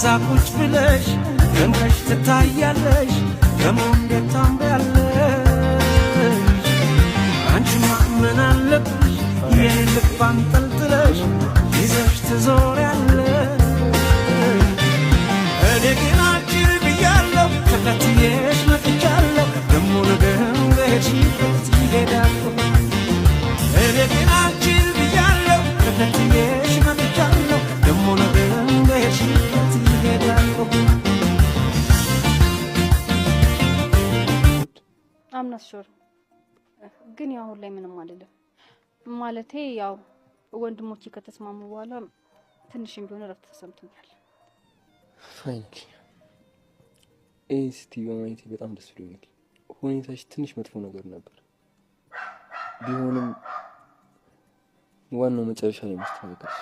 ዛቁጭ ብለሽ ደምቀሽ ትታያለሽ በመንገድ ታምሪያለሽ አንቺማ ምን አለብሽ የኔን ልብ አንጠልጥለሽ ይዘሽ ትዞሪያለሽ እኔ ግን አንቺን ብያለሁ ተከትዬሽ መጥቻለሁ ደሞ ነገም በሄድሽበት ይሄዳለሁ እኔ ግን አንቺን ብያለሁ ተከትዬሽ መጥቻለሁ ደሞ ነገም በሄድሽበት ይሄዳለሁ I'm not sure ግን ያው ላይ ምንም አይደለም ማለቴ ያው ወንድሞቼ ከተስማሙ በኋላ ትንሽም ቢሆን ረፍት ተሰምቶኛል ፋይናሊ ኤስቲ በማየቴ በጣም ደስ ብሎኛል ሁኔታሽ ትንሽ መጥፎ ነገር ነበር ቢሆንም ዋናው መጨረሻ ላይ ማስተካከል